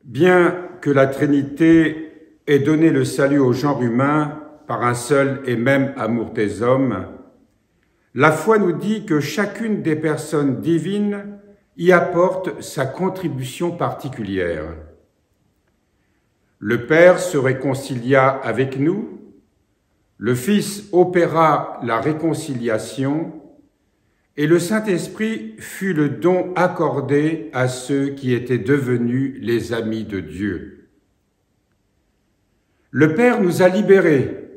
Bien que la Trinité ait donné le salut au genre humain par un seul et même amour des hommes, la foi nous dit que chacune des personnes divines y apporte sa contribution particulière. Le Père se réconcilia avec nous, le Fils opéra la réconciliation, et le Saint-Esprit fut le don accordé à ceux qui étaient devenus les amis de Dieu. Le Père nous a libérés.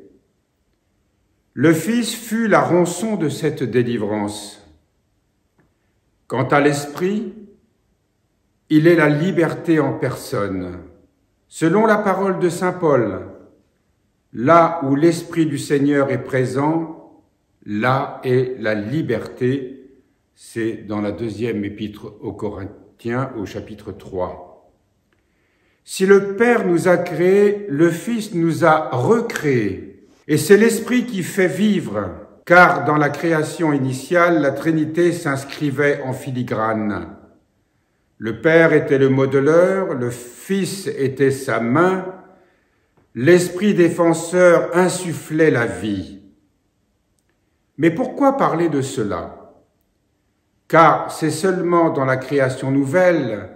Le Fils fut la rançon de cette délivrance. Quant à l'Esprit, il est la liberté en personne. Selon la parole de saint Paul, là où l'Esprit du Seigneur est présent, là est la liberté. C'est dans la deuxième épître aux Corinthiens au chapitre 3. Si le Père nous a créés, le Fils nous a recréés. Et c'est l'Esprit qui fait vivre, car dans la création initiale, la Trinité s'inscrivait en filigrane. Le Père était le modeleur, le Fils était sa main, l'Esprit défenseur insufflait la vie. Mais pourquoi parler de cela? Car c'est seulement dans la création nouvelle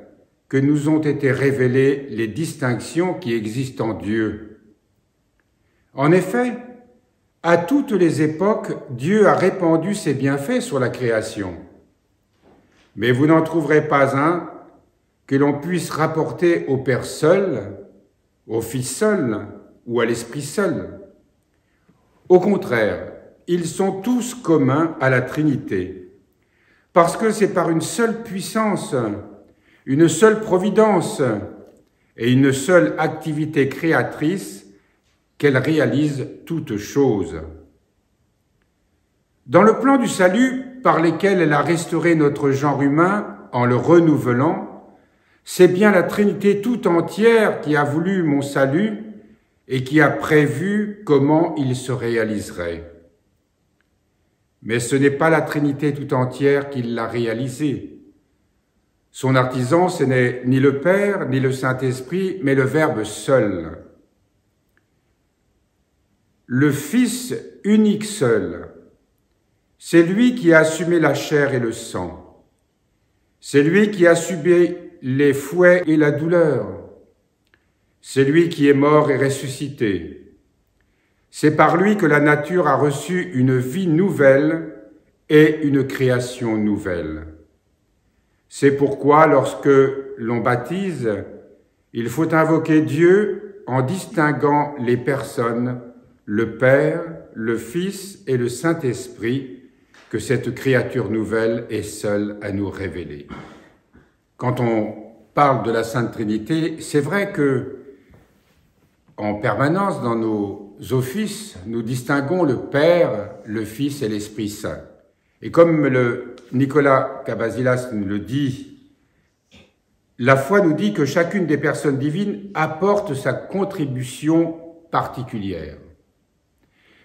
que nous ont été révélées les distinctions qui existent en Dieu. En effet, à toutes les époques, Dieu a répandu ses bienfaits sur la création. Mais vous n'en trouverez pas un que l'on puisse rapporter au Père seul, au Fils seul ou à l'Esprit seul. Au contraire, ils sont tous communs à la Trinité, parce que c'est par une seule puissance, une seule providence et une seule activité créatrice qu'elle réalise toutes choses. Dans le plan du salut par lequel elle a restauré notre genre humain en le renouvelant, c'est bien la Trinité tout entière qui a voulu mon salut et qui a prévu comment il se réaliserait. Mais ce n'est pas la Trinité tout entière qui l'a réalisé. Son artisan, ce n'est ni le Père, ni le Saint-Esprit, mais le Verbe seul. Le Fils unique seul, c'est lui qui a assumé la chair et le sang. C'est lui qui a subi les fouets et la douleur. C'est lui qui est mort et ressuscité. C'est par lui que la nature a reçu une vie nouvelle et une création nouvelle. C'est pourquoi, lorsque l'on baptise, il faut invoquer Dieu en distinguant les personnes, le Père, le Fils et le Saint-Esprit, que cette créature nouvelle est seule à nous révéler. Quand on parle de la Sainte Trinité, c'est vrai que, en permanence, dans nos offices, nous distinguons le Père, le Fils et l'Esprit Saint. Et comme Nicolas Cabasilas nous le dit, la foi nous dit que chacune des personnes divines apporte sa contribution particulière.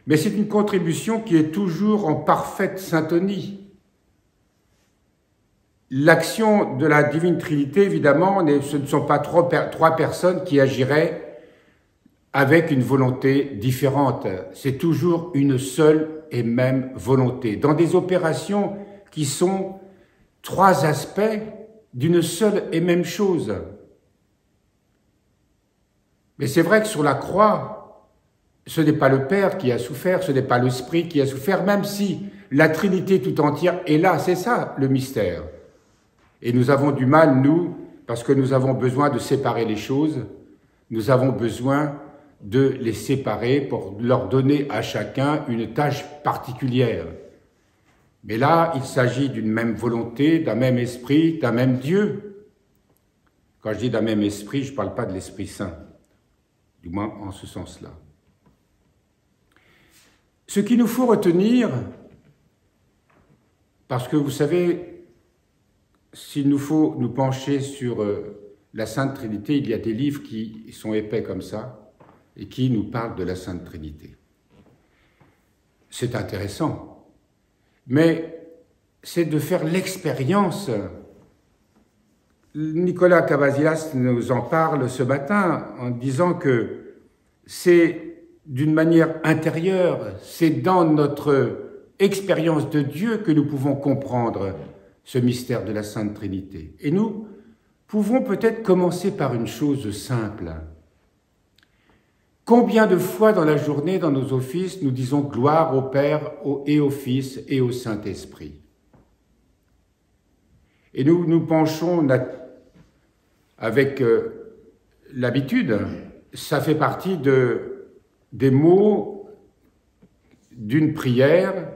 Mais c'est une contribution qui est toujours en parfaite syntonie. L'action de la Divine Trinité, évidemment, ce ne sont pas trois personnes qui agiraient avec une volonté différente. C'est toujours une seule et même volonté. Dans des opérations qui sont trois aspects d'une seule et même chose. Mais c'est vrai que sur la croix, ce n'est pas le Père qui a souffert, ce n'est pas l'Esprit qui a souffert, même si la Trinité tout entière est là, c'est ça le mystère. Et nous avons du mal, nous, parce que nous avons besoin de séparer les choses, nous avons besoin de les séparer pour leur donner à chacun une tâche particulière. Mais là, il s'agit d'une même volonté, d'un même esprit, d'un même Dieu. Quand je dis d'un même esprit, je ne parle pas de l'Esprit Saint, du moins en ce sens-là. Ce qu'il nous faut retenir, parce que vous savez, s'il nous faut nous pencher sur la Sainte Trinité, il y a des livres qui sont épais comme ça, et qui nous parle de la Sainte Trinité. C'est intéressant, mais c'est de faire l'expérience Nicolas Cavazilas nous en parle ce matin en disant que c'est d'une manière intérieure, c'est dans notre expérience de Dieu que nous pouvons comprendre ce mystère de la Sainte Trinité. Et nous pouvons peut-être commencer par une chose simple. Combien de fois dans la journée, dans nos offices, nous disons gloire au Père et au Fils et au Saint-Esprit? Et nous nous penchons avec l'habitude, ça fait partie des mots d'une prière,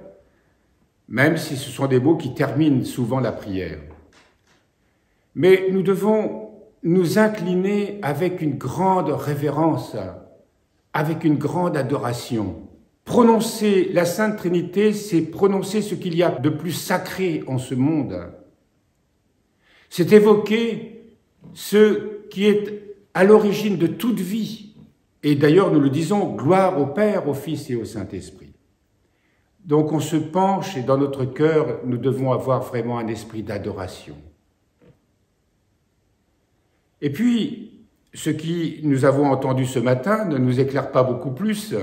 même si ce sont des mots qui terminent souvent la prière. Mais nous devons nous incliner avec une grande révérence, avec une grande adoration. Prononcer la Sainte Trinité, c'est prononcer ce qu'il y a de plus sacré en ce monde. C'est évoquer ce qui est à l'origine de toute vie. Et d'ailleurs, nous le disons, gloire au Père, au Fils et au Saint-Esprit. Donc on se penche et dans notre cœur, nous devons avoir vraiment un esprit d'adoration. Et puis, ce que nous avons entendu ce matin ne nous éclaire pas beaucoup plus,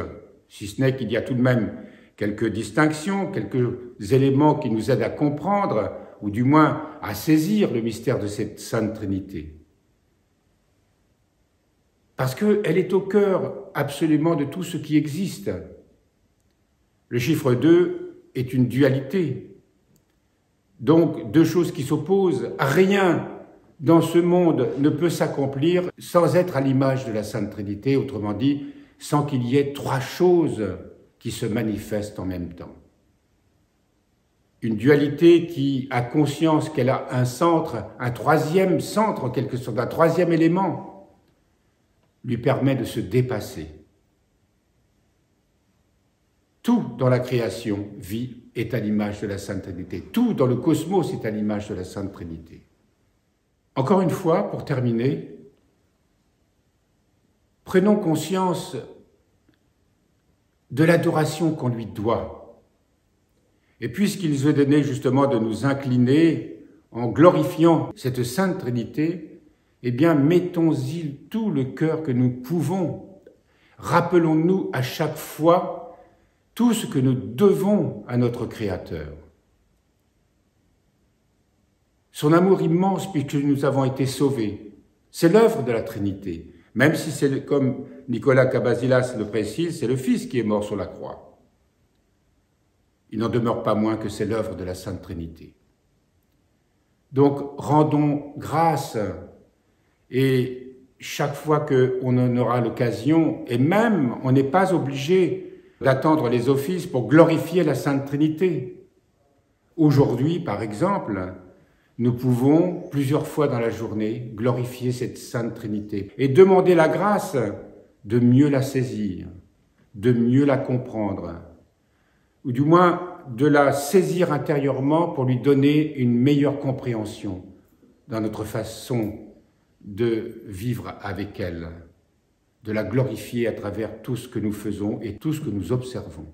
si ce n'est qu'il y a tout de même quelques distinctions, quelques éléments qui nous aident à comprendre, ou du moins à saisir le mystère de cette Sainte Trinité. Parce qu'elle est au cœur absolument de tout ce qui existe. Le chiffre 2 est une dualité. Donc, deux choses qui s'opposent. Rien dans ce monde ne peut s'accomplir sans être à l'image de la Sainte Trinité, autrement dit, sans qu'il y ait trois choses qui se manifestent en même temps. Une dualité qui a conscience qu'elle a un centre, un troisième centre en quelque sorte, un troisième élément, lui permet de se dépasser. Tout dans la création vit est à l'image de la Sainte Trinité. Tout dans le cosmos est à l'image de la Sainte Trinité. Encore une fois, pour terminer, prenons conscience de l'adoration qu'on lui doit. Et puisqu'il nous est donné justement de nous incliner en glorifiant cette Sainte Trinité, eh bien mettons-y tout le cœur que nous pouvons. Rappelons-nous à chaque fois tout ce que nous devons à notre Créateur. Son amour immense puisque nous avons été sauvés. C'est l'œuvre de la Trinité. Même si c'est, comme Nicolas Cavazilas le précise, c'est le Fils qui est mort sur la croix. Il n'en demeure pas moins que c'est l'œuvre de la Sainte Trinité. Donc, rendons grâce et chaque fois qu'on en aura l'occasion, et même on n'est pas obligé d'attendre les offices pour glorifier la Sainte Trinité. Aujourd'hui, par exemple, nous pouvons, plusieurs fois dans la journée, glorifier cette Sainte Trinité et demander la grâce de mieux la saisir, de mieux la comprendre, ou du moins de la saisir intérieurement pour lui donner une meilleure compréhension dans notre façon de vivre avec elle, de la glorifier à travers tout ce que nous faisons et tout ce que nous observons.